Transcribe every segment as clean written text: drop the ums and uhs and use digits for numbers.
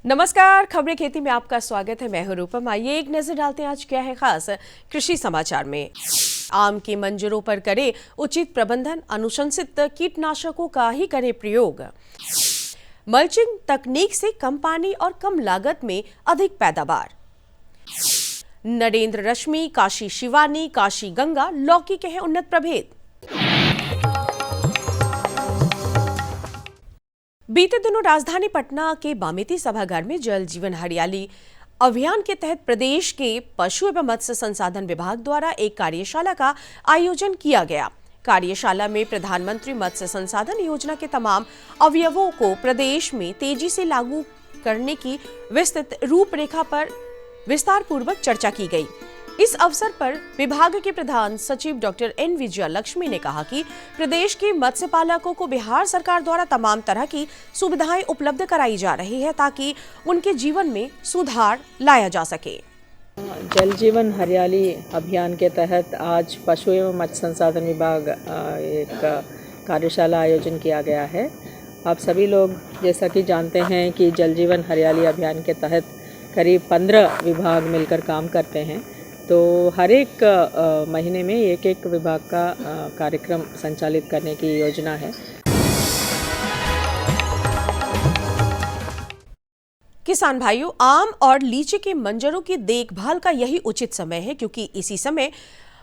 नमस्कार, खबरें खेती में आपका स्वागत है। मैं हूं रूपम। आइए एक नजर डालते हैं आज क्या है खास कृषि समाचार में। आम के मंजरों पर करे उचित प्रबंधन, अनुशंसित कीटनाशकों का ही करे प्रयोग। मल्चिंग तकनीक से कम पानी और कम लागत में अधिक पैदावार। नरेंद्र रश्मि, काशी शिवानी, काशी गंगा लौकी के हैं उन्नत प्रभेद। बीते दिनों राजधानी पटना के बामेती सभागार में जल जीवन हरियाली अभियान के तहत प्रदेश के पशु एवं मत्स्य संसाधन विभाग द्वारा एक कार्यशाला का आयोजन किया गया। कार्यशाला में प्रधानमंत्री मत्स्य संसाधन योजना के तमाम अवयवों को प्रदेश में तेजी से लागू करने की विस्तृत रूपरेखा पर विस्तार पूर्वक चर्चा की गई। इस अवसर पर विभाग के प्रधान सचिव डॉक्टर एन विजया लक्ष्मी ने कहा कि प्रदेश के मत्स्य पालकों को बिहार सरकार द्वारा तमाम तरह की सुविधाएं उपलब्ध कराई जा रही है ताकि उनके जीवन में सुधार लाया जा सके। जल जीवन हरियाली अभियान के तहत आज पशु एवं मत्स्य संसाधन विभाग एक कार्यशाला आयोजन किया गया है। आप सभी लोग जैसा कि जानते हैं कि जल जीवन हरियाली अभियान के तहत करीब 15 विभाग मिलकर काम करते हैं। तो हर एक महीने में एक विभाग का कार्यक्रम संचालित करने की योजना है। किसान भाइयों, आम और लीची के मंजरों की देखभाल का यही उचित समय है, क्योंकि इसी समय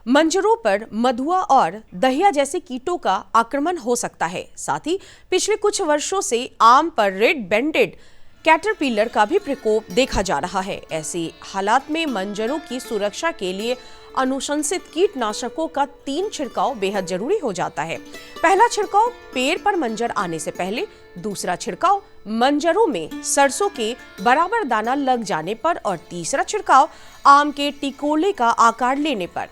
मंजरों पर मधुआ और दहिया जैसे कीटों का आक्रमण हो सकता है। साथ ही पिछले कुछ वर्षों से आम पर रेड बैंडेड कैटरपिलर का भी प्रकोप देखा जा रहा है। ऐसे हालात में मंजरों की सुरक्षा के लिए अनुशंसित कीटनाशकों का 3 छिड़काव बेहद जरूरी हो जाता है। पहला छिड़काव पेड़ पर मंजर आने से पहले, दूसरा छिड़काव मंजरों में सरसों के बराबर दाना लग जाने पर और तीसरा छिड़काव आम के टिकोले का आकार लेने पर।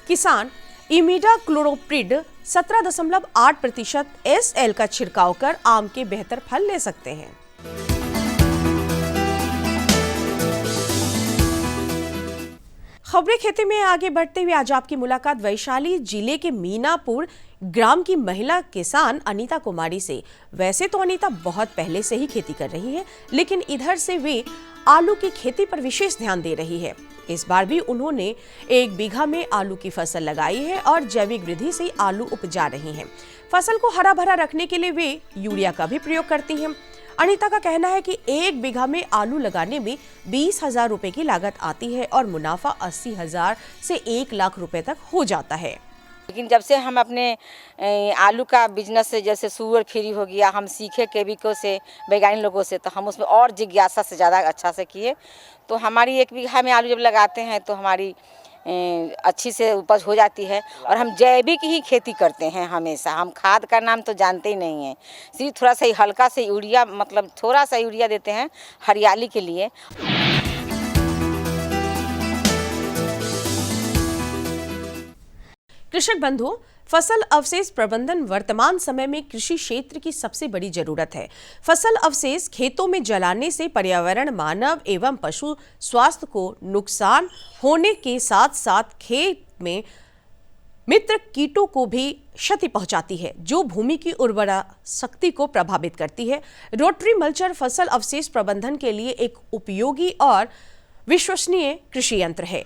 किसान इमिडाक्लोप्रिड 17.8% SL का छिड़काव कर आम के बेहतर फल ले सकते हैं। खबरें खेती में आगे बढ़ते हुए आज आपकी मुलाकात वैशाली जिले के मीनापुर ग्राम की महिला किसान अनीता कुमारी से। वैसे तो अनीता बहुत पहले से ही खेती कर रही है, लेकिन इधर से वे आलू की खेती पर विशेष ध्यान दे रही है। इस बार भी उन्होंने 1 बीघा में आलू की फसल लगाई है और जैविक विधि से आलू उपजा रही हैं। फसल को हरा भरा रखने के लिए वे यूरिया का भी प्रयोग करती हैं। अनीता का कहना है कि 1 बीघा में आलू लगाने में 20,000 रुपए की लागत आती है और मुनाफा 80,000 से 1 लाख रुपए तक हो जाता है। लेकिन जब से हम अपने आलू का बिजनेस से, जैसे सुअर फ्री हो गया, हम सीखे केविको से, वैज्ञानिक लोगों से, तो हम उसमें और जिज्ञासा से ज़्यादा अच्छा से किए। तो हमारी 1 बीघा में आलू जब लगाते हैं तो हमारी अच्छी से उपज हो जाती है। और हम जैविक ही खेती करते हैं हमेशा। हम खाद का नाम तो जानते ही नहीं हैं, सिर्फ थोड़ा सा ही हल्का से यूरिया, मतलब थोड़ा सा यूरिया देते हैं हरियाली के लिए। कृषक बंधुओं, फसल अवशेष प्रबंधन वर्तमान समय में कृषि क्षेत्र की सबसे बड़ी जरूरत है। फसल अवशेष खेतों में जलाने से पर्यावरण, मानव एवं पशु स्वास्थ्य को नुकसान होने के साथ साथ खेत में मित्र कीटों को भी क्षति पहुंचाती है, जो भूमि की उर्वरा शक्ति को प्रभावित करती है। रोटरी मल्चर फसल अवशेष प्रबंधन के लिए एक उपयोगी और विश्वसनीय कृषि यंत्र है।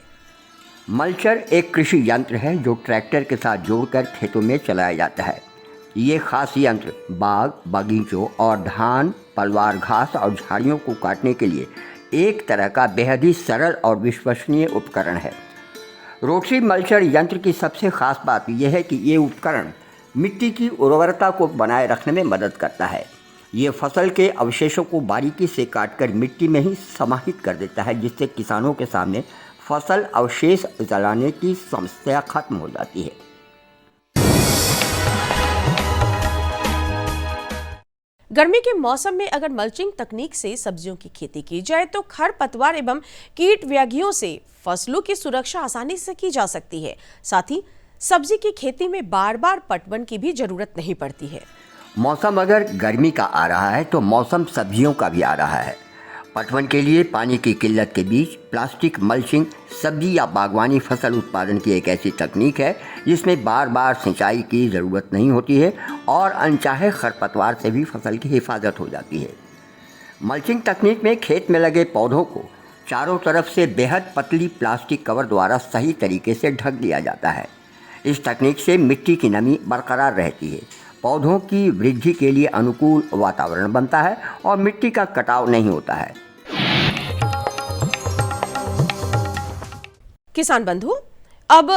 मल्चर एक कृषि यंत्र है जो ट्रैक्टर के साथ जोड़कर खेतों में चलाया जाता है। ये खास यंत्र बाग, बगीचों और धान, पलवार घास और झाड़ियों को काटने के लिए एक तरह का बेहद ही सरल और विश्वसनीय उपकरण है। रोटरी मल्चर यंत्र की सबसे खास बात यह है कि ये उपकरण मिट्टी की उर्वरता को बनाए रखने में मदद करता है। ये फसल के अवशेषों को बारीकी से काटकर मिट्टी में ही समाहित कर देता है, जिससे किसानों के सामने फसल अवशेष जलाने की समस्या खत्म हो जाती है। गर्मी के मौसम में अगर मल्चिंग तकनीक से सब्जियों की खेती की जाए तो खरपतवार एवं कीट व्याधियों से फसलों की सुरक्षा आसानी से की जा सकती है। साथ ही सब्जी की खेती में बार बार पटवन की भी जरूरत नहीं पड़ती है। मौसम अगर गर्मी का आ रहा है तो मौसम सब्जियों का भी आ रहा है पटवन के लिए पानी की किल्लत के बीच प्लास्टिक मल्चिंग सब्जी या बागवानी फसल उत्पादन की एक ऐसी तकनीक है जिसमें बार बार सिंचाई की ज़रूरत नहीं होती है और अनचाहे खरपतवार से भी फसल की हिफाजत हो जाती है। मल्चिंग तकनीक में खेत में लगे पौधों को चारों तरफ से बेहद पतली प्लास्टिक कवर द्वारा सही तरीके से ढक दिया जाता है। इस तकनीक से मिट्टी की नमी बरकरार रहती है, पौधों की वृद्धि के लिए अनुकूल वातावरण बनता है और मिट्टी का कटाव नहीं होता है। किसान बंधु, अब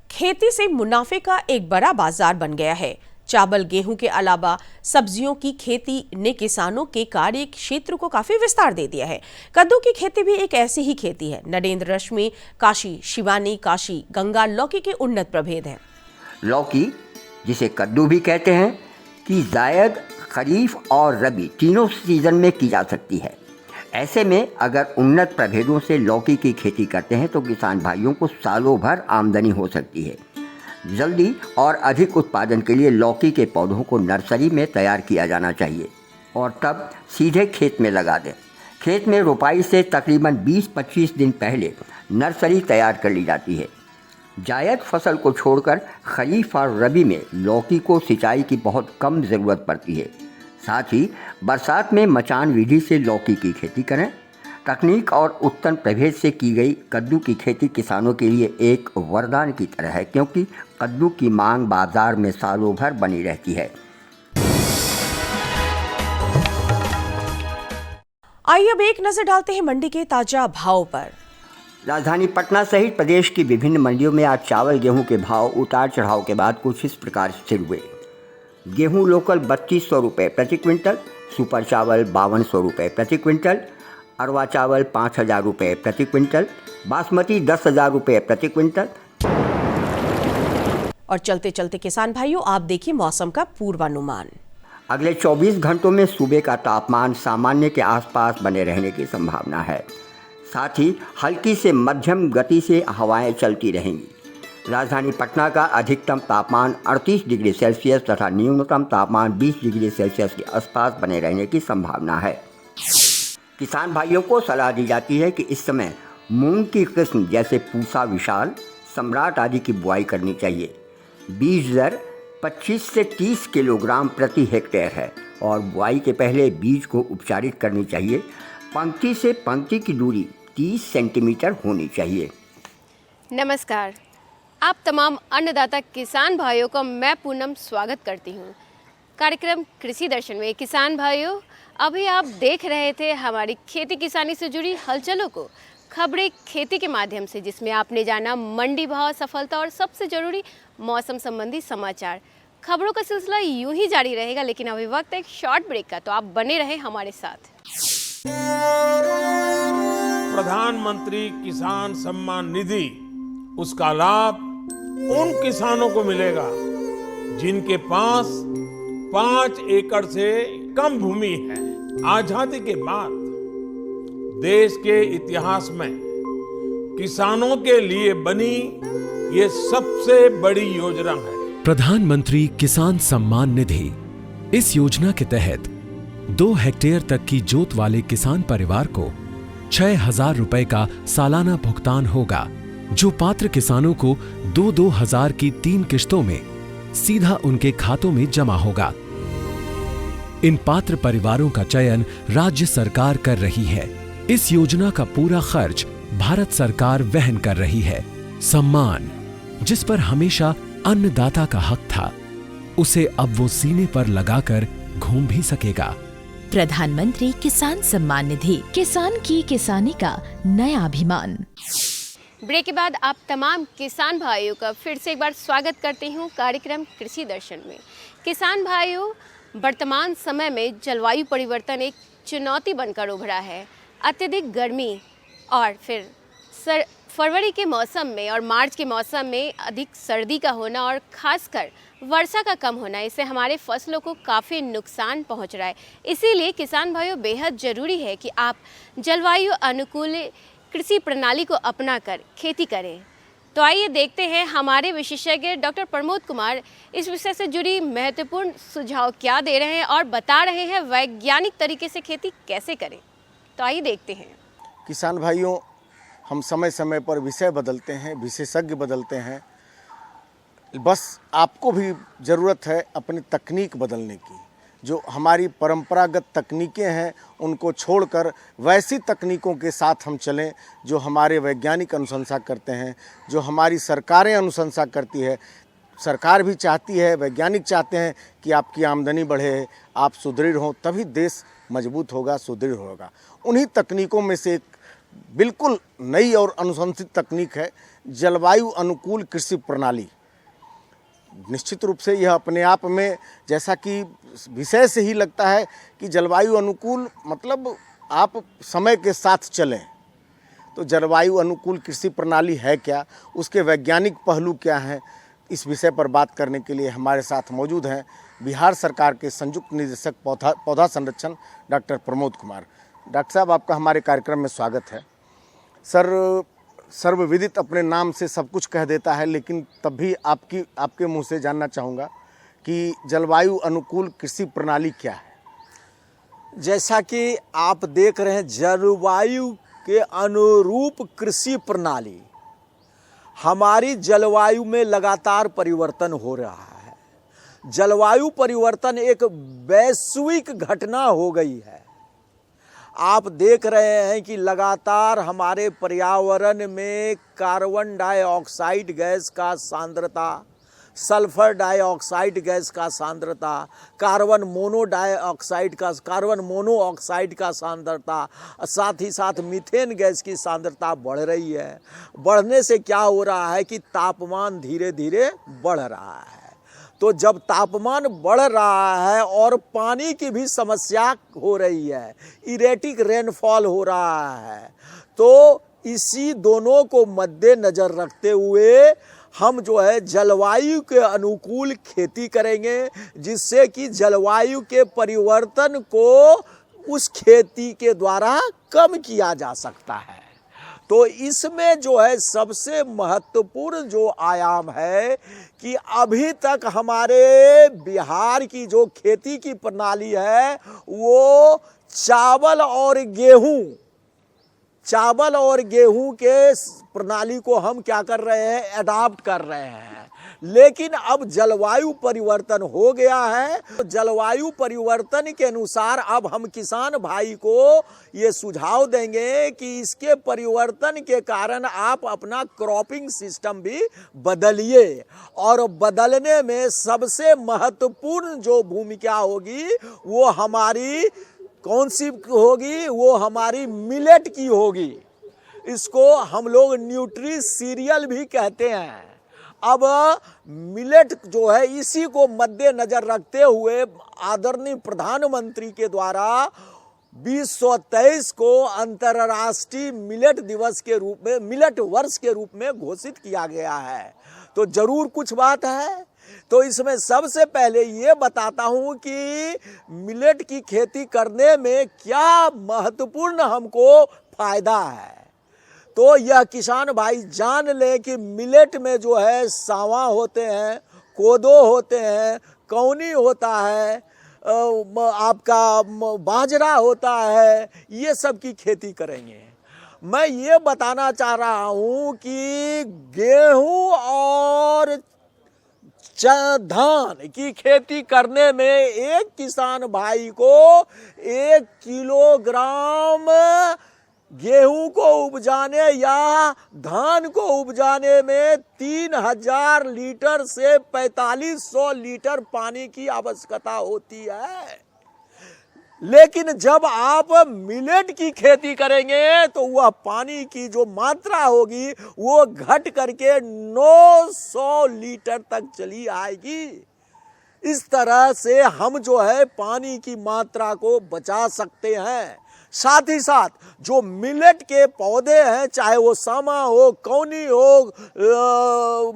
खेती से मुनाफे का एक बड़ा बाजार बन गया है। चावल गेहूं के अलावा सब्जियों की खेती ने किसानों के कार्य क्षेत्र को काफी विस्तार दे दिया है। कद्दू की खेती भी एक ऐसी ही खेती है। नरेंद्र रश्मि काशी, शिवानी काशी गंगा लौकी के उन्नत प्रभेद हैं। लौकी, जिसे कद्दू भी कहते हैं, की जायद खरीफ और रबी तीनों सीजन में की जा सकती है। ऐसे में अगर उन्नत प्रभेदों से लौकी की खेती करते हैं तो किसान भाइयों को सालों भर आमदनी हो सकती है। जल्दी और अधिक उत्पादन के लिए लौकी के पौधों को नर्सरी में तैयार किया जाना चाहिए और तब सीधे खेत में लगा दें। खेत में रोपाई से तकरीबन 20-25 दिन पहले नर्सरी तैयार कर ली जाती है। जायद फसल को छोड़कर खरीफ और रबी में लौकी को सिंचाई की बहुत कम ज़रूरत पड़ती है। साथ ही बरसात में मचान विधि से लौकी की खेती करें। तकनीक और उत्तम प्रभेद से की गई कद्दू की खेती किसानों के लिए एक वरदान की तरह है, क्योंकि कद्दू की मांग बाजार में सालों भर बनी रहती है। आइए अब एक नजर डालते हैं मंडी के ताजा भाव पर। राजधानी पटना सहित प्रदेश की विभिन्न मंडियों में आज चावल गेहूं के भाव उतार चढ़ाव के बाद कुछ इस प्रकार स्थिर हुए। गेहूं लोकल 3200 रुपये प्रति क्विंटल, सुपर चावल 5200 रुपये प्रति क्विंटल, अरवा चावल 5000 रुपये प्रति क्विंटल, बासमती 10,000 रुपये प्रति क्विंटल। और चलते चलते किसान भाइयों, आप देखिए मौसम का पूर्वानुमान। अगले 24 घंटों में सूबे का तापमान सामान्य के आसपास बने रहने की संभावना है। साथ ही हल्की से मध्यम गति से हवाएं चलती रहेंगी। राजधानी पटना का अधिकतम तापमान 38 डिग्री सेल्सियस तथा न्यूनतम तापमान 20 डिग्री सेल्सियस के आसपास बने रहने की संभावना है। किसान भाइयों को सलाह दी जाती है कि इस समय मूंग की किस्म जैसे पूसा विशाल, सम्राट आदि की बुआई करनी चाहिए। बीज दर 25 से 30 किलोग्राम प्रति हेक्टेयर है और बुआई के पहले बीज को उपचारित करनी चाहिए। पंक्ति से पंक्ति की दूरी 30 सेंटीमीटर होनी चाहिए। नमस्कार, आप तमाम अन्नदाता किसान भाइयों का मैं पूनम स्वागत करती हूँ कार्यक्रम कृषि दर्शन में। किसान भाइयों, अभी आप देख रहे थे हमारी खेती किसानी से जुड़ी हलचलों को, खबरें खेती के माध्यम से, जिसमें आपने जाना मंडी भाव, सफलता और सबसे ज़रूरी मौसम संबंधी समाचार। खबरों का सिलसिला यूं ही जारी रहेगा, लेकिन अभी वक्त एक शॉर्ट ब्रेक का, तो आप बने रहें हमारे साथ। प्रधानमंत्री किसान सम्मान निधि, उसका लाभ उन किसानों को मिलेगा जिनके पास 5 एकड़ से कम भूमि है। आजादी के बाद देश के इतिहास में किसानों के लिए बनी ये सबसे बड़ी योजना है। प्रधानमंत्री किसान सम्मान निधि। इस योजना के तहत 2 हेक्टेयर तक की जोत वाले किसान परिवार को 6,000 रुपए का सालाना भुगतान होगा, जो पात्र किसानों को 2-2 हजार की 3 किश्तों में सीधा उनके खातों में जमा होगा। इन पात्र परिवारों का चयन राज्य सरकार कर रही है। इस योजना का पूरा खर्च भारत सरकार वहन कर रही है। सम्मान, जिस पर हमेशा अन्नदाता का हक था, उसे अब वो सीने पर लगाकर घूम भी सकेगा। प्रधानमंत्री किसान सम्मान निधि, किसान की किसानी का नया अभिमान। ब्रेक के बाद आप तमाम किसान भाइयों का फिर से एक बार स्वागत करती हूँ कार्यक्रम कृषि दर्शन में। किसान भाइयों, वर्तमान समय में जलवायु परिवर्तन एक चुनौती बनकर उभरा है। अत्यधिक गर्मी और फिर फरवरी के मौसम में और मार्च के मौसम में अधिक सर्दी का होना और ख़ासकर वर्षा का कम होना, इससे हमारे फसलों को काफ़ी नुकसान पहुंच रहा है। इसीलिए किसान भाइयों, बेहद ज़रूरी है कि आप जलवायु अनुकूल कृषि प्रणाली को अपनाकर खेती करें। तो आइए देखते हैं हमारे विशेषज्ञ डॉक्टर प्रमोद कुमार इस विषय से जुड़ी महत्वपूर्ण सुझाव क्या दे रहे हैं और बता रहे हैं वैज्ञानिक तरीके से खेती कैसे करें। तो आइए देखते हैं। किसान भाइयों, हम समय समय पर विषय बदलते हैं, विशेषज्ञ बदलते हैं, बस आपको भी ज़रूरत है अपनी तकनीक बदलने की। जो हमारी परंपरागत तकनीकें हैं उनको छोड़कर वैसी तकनीकों के साथ हम चलें जो हमारे वैज्ञानिक अनुशंसा करते हैं, जो हमारी सरकारें अनुशंसा करती है। सरकार भी चाहती है, वैज्ञानिक चाहते हैं कि आपकी आमदनी बढ़े, आप सुदृढ़ हों, तभी देश मजबूत होगा, सुदृढ़ होगा। उन्हीं तकनीकों में से एक बिल्कुल नई और अनुशंसित तकनीक है जलवायु अनुकूल कृषि प्रणाली। निश्चित रूप से यह अपने आप में, जैसा कि विषय से ही लगता है कि जलवायु अनुकूल मतलब आप समय के साथ चलें। तो जलवायु अनुकूल कृषि प्रणाली है क्या, उसके वैज्ञानिक पहलू क्या हैं, इस विषय पर बात करने के लिए हमारे साथ मौजूद हैं बिहार सरकार के संयुक्त निदेशक पौधा संरक्षण डॉक्टर प्रमोद कुमार। डॉक्टर साहब, आपका हमारे कार्यक्रम में स्वागत है। सर, सर्वविदित अपने नाम से सब कुछ कह देता है, लेकिन तब भी आपके मुंह से जानना चाहूँगा कि जलवायु अनुकूल कृषि प्रणाली क्या है। जैसा कि आप देख रहे हैं, जलवायु के अनुरूप कृषि प्रणाली, हमारी जलवायु में लगातार परिवर्तन हो रहा है। जलवायु परिवर्तन एक वैश्विक घटना हो गई है। आप देख रहे हैं कि लगातार हमारे पर्यावरण में कार्बन डाइऑक्साइड गैस का सांद्रता, सल्फर डाइऑक्साइड गैस का सांद्रता, कार्बन मोनोऑक्साइड का सांद्रता, साथ ही साथ मीथेन गैस की सांद्रता बढ़ रही है। बढ़ने से क्या हो रहा है कि तापमान धीरे धीरे बढ़ रहा है। तो जब तापमान बढ़ रहा है और पानी की भी समस्या हो रही है, इरेटिक रेनफॉल हो रहा है, तो इसी दोनों को मद्देनजर रखते हुए हम जो है जलवायु के अनुकूल खेती करेंगे, जिससे कि जलवायु के परिवर्तन को उस खेती के द्वारा कम किया जा सकता है। तो इसमें जो है सबसे महत्वपूर्ण जो आयाम है कि अभी तक हमारे बिहार की जो खेती की प्रणाली है वो चावल और गेहूं के प्रणाली को हम क्या कर रहे हैं, अडॉप्ट कर रहे हैं। लेकिन अब जलवायु परिवर्तन हो गया है, तो जलवायु परिवर्तन के अनुसार अब हम किसान भाई को ये सुझाव देंगे कि इसके परिवर्तन के कारण आप अपना क्रॉपिंग सिस्टम भी बदलिए। और बदलने में सबसे महत्वपूर्ण जो भूमिका होगी वो हमारी कौन सी होगी, वो हमारी मिलेट की होगी। इसको हम लोग न्यूट्री सीरियल भी कहते हैं। अब मिलेट जो है, इसी को मद्देनजर रखते हुए आदरणीय प्रधानमंत्री के द्वारा 2023 को अंतर्राष्ट्रीय मिलेट दिवस के रूप में, मिलेट वर्ष के रूप में घोषित किया गया है। तो जरूर कुछ बात है। तो इसमें सबसे पहले ये बताता हूं कि मिलेट की खेती करने में क्या महत्वपूर्ण हमको फायदा है। तो यह किसान भाई जान ले कि मिलेट में जो है सावा होते हैं, कोदो होते हैं, कौनी होता है, आपका बाजरा होता है, ये सब की खेती करेंगे। मैं ये बताना चाह रहा हूँ कि गेहूं और धान की खेती करने में एक किसान भाई को 1 किलोग्राम गेहूं को उपजाने या धान को उपजाने में 3000 लीटर से 4500 लीटर पानी की आवश्यकता होती है। लेकिन जब आप मिलेट की खेती करेंगे तो वह पानी की जो मात्रा होगी वो घट करके 900 लीटर तक चली आएगी। इस तरह से हम जो है पानी की मात्रा को बचा सकते हैं। साथ ही साथ जो मिलेट के पौधे हैं, चाहे वो सामा हो, कौनी हो,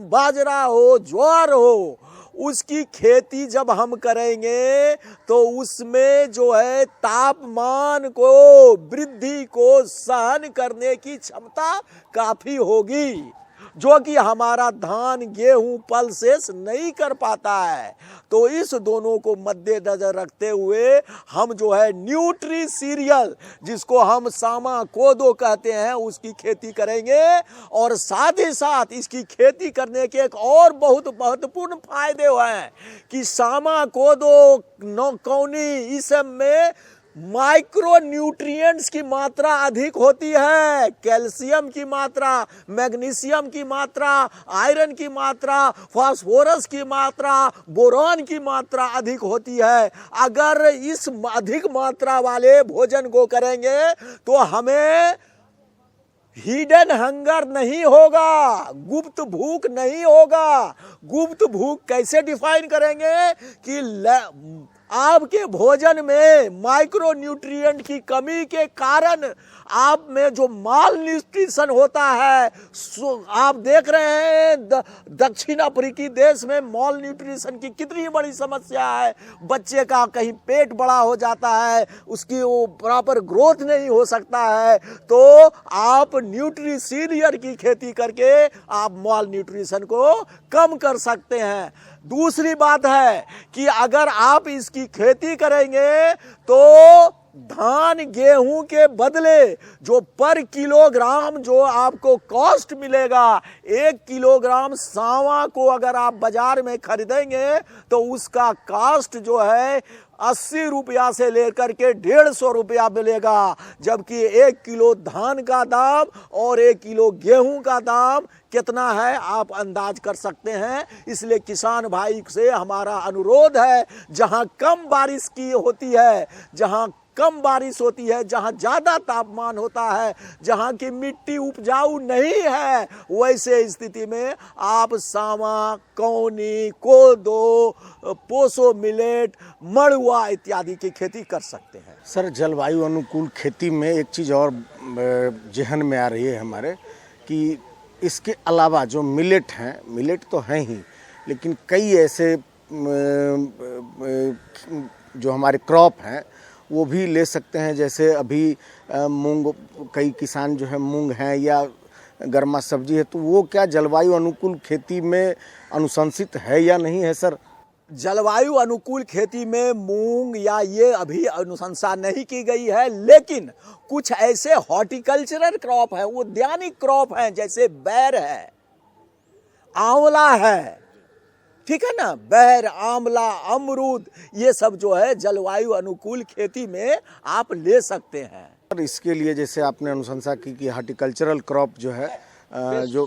बाजरा हो, ज्वार हो, उसकी खेती जब हम करेंगे तो उसमें जो है तापमान को, वृद्धि को सहन करने की क्षमता काफ़ी होगी। जो कि हमारा धान गेहूं पल्सेस नहीं कर पाता है। तो इस दोनों को मद्देनजर रखते हुए हम जो है न्यूट्री सीरियल, जिसको हम सामा कोदो कहते हैं, उसकी खेती करेंगे। और साथ ही साथ इसकी खेती करने के एक और बहुत महत्वपूर्ण फायदे हैं कि सामा कोदो कौनी इस सब में माइक्रो न्यूट्रिएंट्स की मात्रा अधिक होती है। कैल्शियम की मात्रा, मैग्नीशियम की मात्रा, आयरन की मात्रा, फास्फोरस की मात्रा, बोरॉन की मात्रा अधिक होती है। अगर इस अधिक मात्रा वाले भोजन को करेंगे तो हमें हिडन हंगर नहीं होगा, गुप्त भूख नहीं होगा। गुप्त भूख कैसे डिफाइन करेंगे कि आपके भोजन में माइक्रो न्यूट्रिएंट की कमी के कारण आप में जो माल न्यूट्रिशन होता है, आप देख रहे हैं दक्षिण अफ्रीकी देश में माल न्यूट्रिशन की कितनी बड़ी समस्या है। बच्चे का कहीं पेट बड़ा हो जाता है, उसकी वो प्रॉपर ग्रोथ नहीं हो सकता है। तो आप न्यूट्री सीरियल की खेती करके आप माल न्यूट्रिशन को कम कर सकते हैं। दूसरी बात है कि अगर आप इसकी खेती करेंगे तो धान गेहूं के बदले जो पर किलोग्राम जो आपको कॉस्ट मिलेगा, 1 किलोग्राम सांवा को अगर आप बाजार में खरीदेंगे तो उसका कॉस्ट जो है 80 रुपया से लेकर के 150 रुपया मिलेगा। जबकि 1 किलो धान का दाम और 1 किलो गेहूं का दाम कितना है आप अंदाज कर सकते हैं। इसलिए किसान भाई से हमारा अनुरोध है, जहां कम बारिश की होती है, जहां कम बारिश होती है, जहां ज़्यादा तापमान होता है, जहां की मिट्टी उपजाऊ नहीं है, वैसे स्थिति में आप सामा, कौनी, कोदो, पोसो मिलेट, मड़ुआ इत्यादि की खेती कर सकते हैं। सर, जलवायु अनुकूल खेती में एक चीज़ और जहन में आ रही है हमारे कि इसके अलावा जो मिलेट हैं, मिलेट तो हैं ही, लेकिन कई ऐसे जो हमारे क्रॉप हैं वो भी ले सकते हैं। जैसे अभी मूंग, कई किसान जो है मूंग हैं या गर्मा सब्जी है, तो वो क्या जलवायु अनुकूल खेती में अनुशंसित है या नहीं है सर? जलवायु अनुकूल खेती में मूंग या ये अभी अनुशंसा नहीं की गई है, लेकिन कुछ ऐसे हॉर्टिकल्चरल क्रॉप हैं, उद्यानिक क्रॉप हैं, जैसे बैर है, आंवला है, ठीक है ना, बैर, आंवला, अमरूद, ये सब जो है जलवायु अनुकूल खेती में आप ले सकते हैं। और इसके लिए जैसे आपने अनुशंसा की कि हॉर्टिकल्चरल क्रॉप जो है जो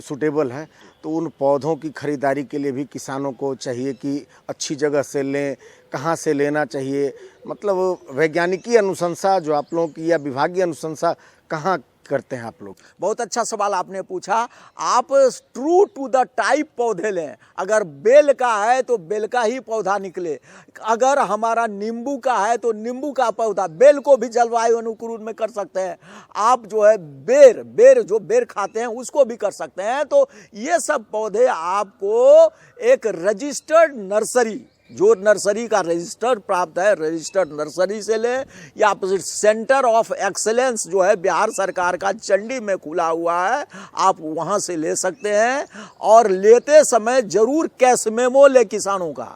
सूटेबल है, तो उन पौधों की खरीदारी के लिए भी किसानों को चाहिए कि अच्छी जगह से लें, कहाँ से लेना चाहिए, मतलब वैज्ञानिकी अनुशंसा जो आप लोगों की या विभागीय अनुशंसा कहाँ करते हैं आप लोग? बहुत अच्छा सवाल आपने पूछा। आप ट्रू टू द टाइप पौधे लें। अगर बेल का है तो बेल का ही पौधा निकले, अगर हमारा नींबू का है तो नींबू का पौधा, बेल को भी जलवायु अनुकूल में कर सकते हैं। आप जो है बेर जो बेर खाते हैं उसको भी कर सकते हैं। तो ये सब पौधे आपको एक रजिस्टर्ड नर्सरी, जो नर्सरी का रजिस्टर प्राप्त है, रजिस्टर्ड नर्सरी से लें, या फिर सेंटर ऑफ एक्सेलेंस जो है बिहार सरकार का चंडी में खुला हुआ है, आप वहां से ले सकते हैं। और लेते समय जरूर कैश मेमो ले किसानों का,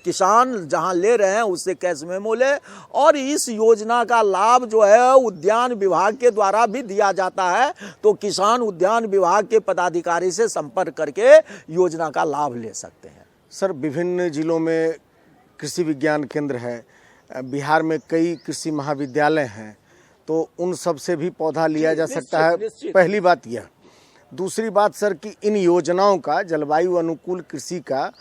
किसान जहां ले रहे हैं उससे कैश मेमो ले। और इस योजना का लाभ जो है उद्यान विभाग के द्वारा भी दिया जाता है, तो किसान उद्यान विभाग के पदाधिकारी से संपर्क करके योजना का लाभ ले सकते हैं। सर, विभिन्न जिलों में कृषि विज्ञान केंद्र है, बिहार में कई कृषि महाविद्यालय हैं, तो उन सब से भी पौधा लिया जा सकता है। पहली बात यह। दूसरी बात सर कि इन योजनाओं का, जलवायु अनुकूल कृषि का,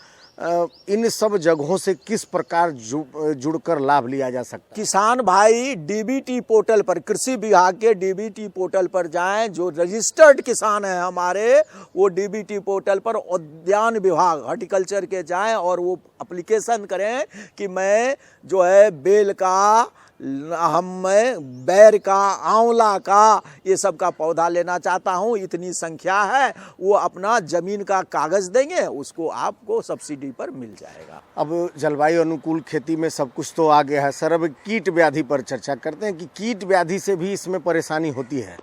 इन सब जगहों से किस प्रकार जुड़कर लाभ लिया जा सकता है? किसान भाई डीबीटी पोर्टल पर, कृषि विभाग के डीबीटी पोर्टल पर जाएं। जो रजिस्टर्ड किसान हैं हमारे, वो डीबीटी पोर्टल पर उद्यान विभाग हॉर्टिकल्चर के जाएं और वो एप्लीकेशन करें कि मैं जो है बेल का, मैं बैर का, आंवला का, ये सब का पौधा लेना चाहता हूँ, इतनी संख्या है। वो अपना जमीन का कागज़ देंगे, उसको आपको सब्सिडी पर मिल जाएगा। अब जलवायु अनुकूल खेती में सब कुछ तो आ गया है सर, अब कीट व्याधि पर चर्चा करते हैं कि कीट व्याधि से भी इसमें परेशानी होती है।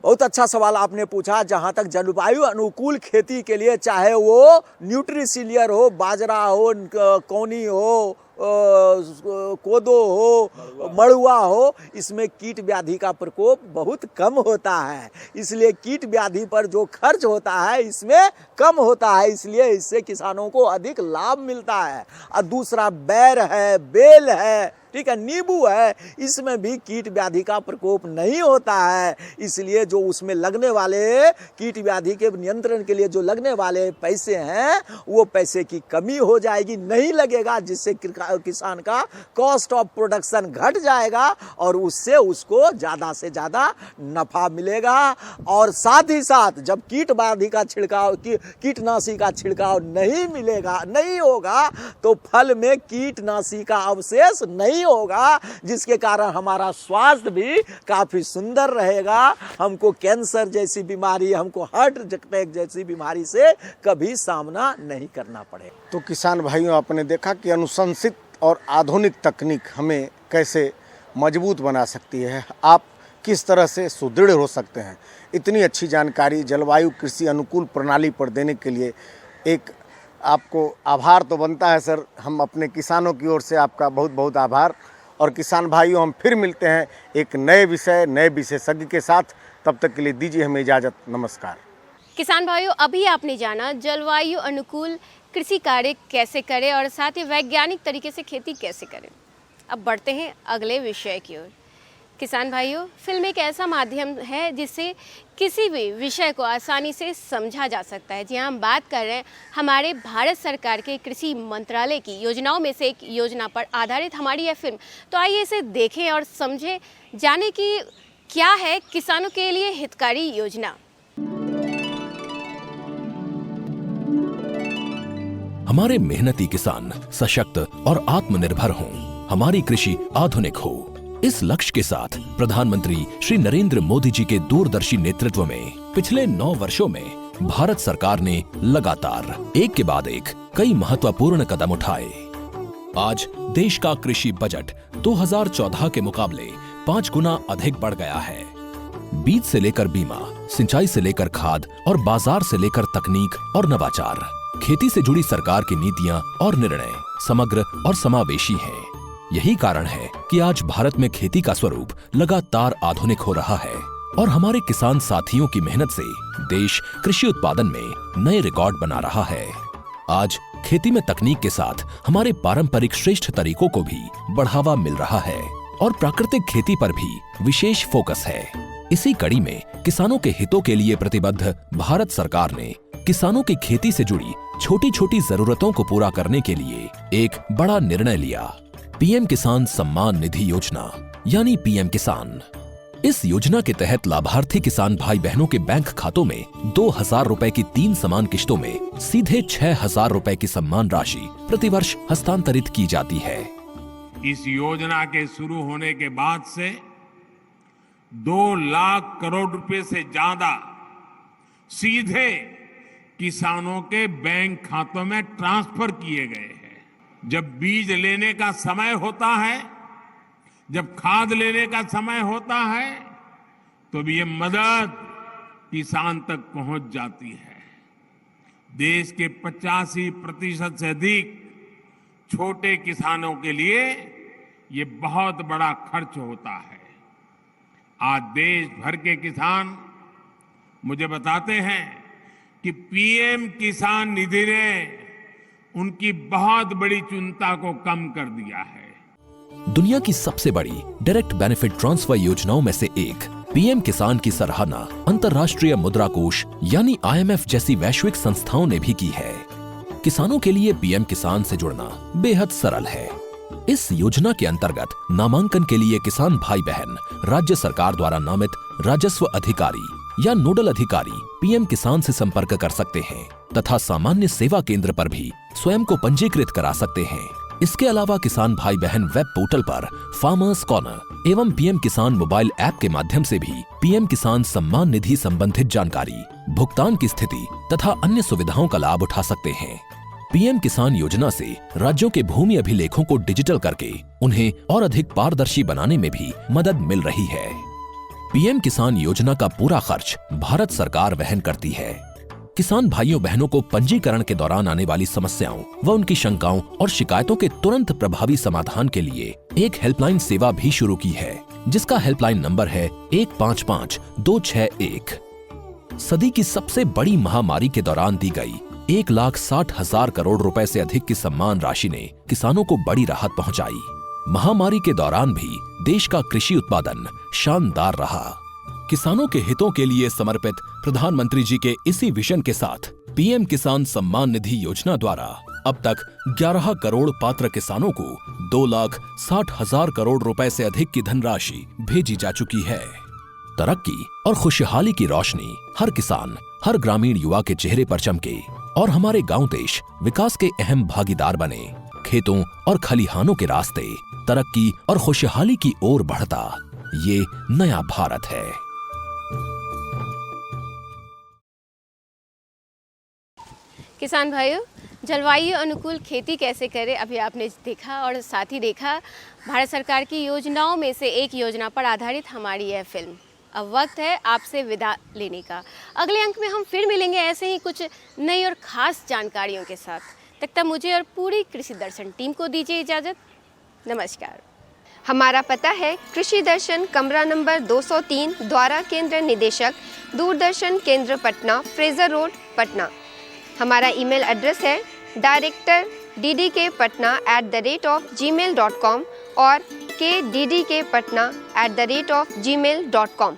बहुत अच्छा सवाल आपने पूछा। जहाँ तक जलवायु अनुकूल खेती के लिए, चाहे वो न्यूट्रीसिलियर हो, बाजरा हो, कौनी हो, कोदो हो, मड़ुआ हो, इसमें कीट व्याधि का प्रकोप बहुत कम होता है। इसलिए कीट व्याधि पर जो खर्च होता है इसमें कम होता है, इसलिए इससे किसानों को अधिक लाभ मिलता है। और दूसरा बैर है, बेल है, ठीक है, नींबू है, इसमें भी कीट व्याधि का प्रकोप नहीं होता है। इसलिए जो उसमें लगने वाले कीट व्याधि के नियंत्रण के लिए जो लगने वाले पैसे हैं वो पैसे की कमी हो जाएगी, नहीं लगेगा, जिससे किसान का कॉस्ट ऑफ प्रोडक्शन घट जाएगा और उससे उसको ज़्यादा से ज़्यादा नफा मिलेगा। और साथ ही साथ जब कीट व्याधि का छिड़काव, कीटनाशी का छिड़काव नहीं होगा तो फल में कीटनाशी का अवशेष नहीं होगा, जिसके कारण हमारा स्वास्थ्य भी काफी सुंदर रहेगा। हमको कैंसर जैसी बीमारी, हमको हार्ट अटैक जैसी बीमारी से कभी सामना नहीं करना पड़े। तो किसान भाइयों, आपने देखा कि अनुशंसित और आधुनिक तकनीक हमें कैसे मजबूत बना सकती है, आप किस तरह से सुदृढ़ हो सकते हैं। इतनी अच्छी जानकारी जलवायु कृषि अनुकूल प्रणाली पर देने के लिए एक आपको आभार तो बनता है सर। हम अपने किसानों की ओर से आपका बहुत बहुत आभार। और किसान भाइयों, हम फिर मिलते हैं एक नए विषय, नए विशेषज्ञ के साथ। तब तक के लिए दीजिए हमें इजाज़त। नमस्कार। किसान भाइयों, अभी आपने जाना जलवायु अनुकूल कृषि कार्य कैसे करें और साथ ही वैज्ञानिक तरीके से खेती कैसे करें। अब बढ़ते हैं अगले विषय की ओर। किसान भाइयों, फिल्म एक ऐसा माध्यम है जिससे किसी भी विषय को आसानी से समझा जा सकता है। जी हाँ, हम बात कर रहे हैं हमारे भारत सरकार के कृषि मंत्रालय की योजनाओं में से एक योजना पर आधारित हमारी यह फिल्म। तो आइए इसे देखें और समझें, जाने कि क्या है किसानों के लिए हितकारी योजना। हमारे मेहनती किसान सशक्त और आत्मनिर्भर हों, हमारी कृषि आधुनिक हो, इस लक्ष्य के साथ प्रधानमंत्री श्री नरेंद्र मोदी जी के दूरदर्शी नेतृत्व में पिछले 9 वर्षों में भारत सरकार ने लगातार एक के बाद एक कई महत्वपूर्ण कदम उठाए। आज देश का कृषि बजट 2014 के मुकाबले 5 गुना अधिक बढ़ गया है। बीज से लेकर बीमा, सिंचाई से लेकर खाद और बाजार से लेकर तकनीक और नवाचार, खेती से जुड़ी सरकार की नीतियां और निर्णय समग्र और समावेशी हैं। यही कारण है कि आज भारत में खेती का स्वरूप लगातार आधुनिक हो रहा है और हमारे किसान साथियों की मेहनत से देश कृषि उत्पादन में नए रिकॉर्ड बना रहा है। आज खेती में तकनीक के साथ हमारे पारंपरिक श्रेष्ठ तरीकों को भी बढ़ावा मिल रहा है और प्राकृतिक खेती पर भी विशेष फोकस है। इसी कड़ी में किसानों के हितों के लिए प्रतिबद्ध भारत सरकार ने किसानों की खेती से जुड़ी छोटी छोटी जरूरतों को पूरा करने के लिए एक बड़ा निर्णय लिया, पीएम किसान सम्मान निधि योजना यानी पीएम किसान। इस योजना के तहत लाभार्थी किसान भाई बहनों के बैंक खातों में 2000 रुपए की 3 समान किश्तों में सीधे 6000 रुपए की सम्मान राशि प्रतिवर्ष हस्तांतरित की जाती है। इस योजना के शुरू होने के बाद से 2 लाख करोड़ रुपए से ज्यादा सीधे किसानों के बैंक खातों में ट्रांसफर किए गए हैं। जब बीज लेने का समय होता है, जब खाद लेने का समय होता है, तो भी ये मदद किसान तक पहुंच जाती है। देश के 85% से अधिक छोटे किसानों के लिए ये बहुत बड़ा खर्च होता है। आज देश भर के किसान मुझे बताते हैं कि पीएम किसान निधि ने उनकी बहुत बड़ी चिंता को कम कर दिया है। दुनिया की सबसे बड़ी डायरेक्ट बेनिफिट ट्रांसफर योजनाओं में से एक पीएम किसान की सराहना अंतर्राष्ट्रीय मुद्रा कोष यानी IMF जैसी वैश्विक संस्थाओं ने भी की है। किसानों के लिए पीएम किसान से जुड़ना बेहद सरल है। इस योजना के अंतर्गत नामांकन के लिए किसान भाई बहन राज्य सरकार द्वारा नामित राजस्व अधिकारी या नोडल अधिकारी पीएम किसान से संपर्क कर सकते हैं तथा सामान्य सेवा केंद्र पर भी स्वयं को पंजीकृत करा सकते हैं। इसके अलावा किसान भाई बहन वेब पोर्टल पर फार्मर्स कॉर्नर एवं पीएम किसान मोबाइल ऐप के माध्यम से भी पीएम किसान सम्मान निधि संबंधित जानकारी, भुगतान की स्थिति तथा अन्य सुविधाओं का लाभ उठा सकते हैं। पीएम किसान योजना से राज्यों के भूमि अभिलेखों को डिजिटल करके उन्हें और अधिक पारदर्शी बनाने में भी मदद मिल रही है। पीएम किसान योजना का पूरा खर्च भारत सरकार वहन करती है। किसान भाइयों बहनों को पंजीकरण के दौरान आने वाली समस्याओं व उनकी शंकाओं और शिकायतों के तुरंत प्रभावी समाधान के लिए एक हेल्पलाइन सेवा भी शुरू की है, जिसका हेल्पलाइन नंबर है 155261। सदी की सबसे बड़ी महामारी के दौरान दी गई 1,60,000 करोड़ रुपए से अधिक की सम्मान राशि ने किसानों को बड़ी राहत पहुंचाई। महामारी के दौरान भी देश का कृषि उत्पादन शानदार रहा। किसानों के हितों के लिए समर्पित प्रधानमंत्री जी के इसी विजन के साथ पीएम किसान सम्मान निधि योजना द्वारा अब तक 11 करोड़ पात्र किसानों को 2,60,000 करोड़ रुपए से अधिक की धनराशि भेजी जा चुकी है। तरक्की और खुशहाली की रोशनी हर किसान, हर ग्रामीण युवा के चेहरे पर चमके और हमारे गांव देश विकास के अहम भागीदार बने। खेतों और खलिहानों के रास्ते तरक्की और खुशहाली की ओर बढ़ता ये नया भारत है। किसान भाइयों, जलवायु अनुकूल खेती कैसे करें अभी आपने देखा, और साथ ही देखा भारत सरकार की योजनाओं में से एक योजना पर आधारित हमारी यह फिल्म। अब वक्त है आपसे विदा लेने का। अगले अंक में हम फिर मिलेंगे ऐसे ही कुछ नई और ख़ास जानकारियों के साथ। तब तक मुझे और पूरी कृषि दर्शन टीम को दीजिए इजाज़त। नमस्कार। हमारा पता है कृषि दर्शन, कमरा नंबर 203, द्वारा केंद्र निदेशक, दूरदर्शन केंद्र पटना, फ्रेजर रोड, पटना। हमारा ईमेल एड्रेस है director@ddkpatna@gmail.com और kddkpatna@gmail.com।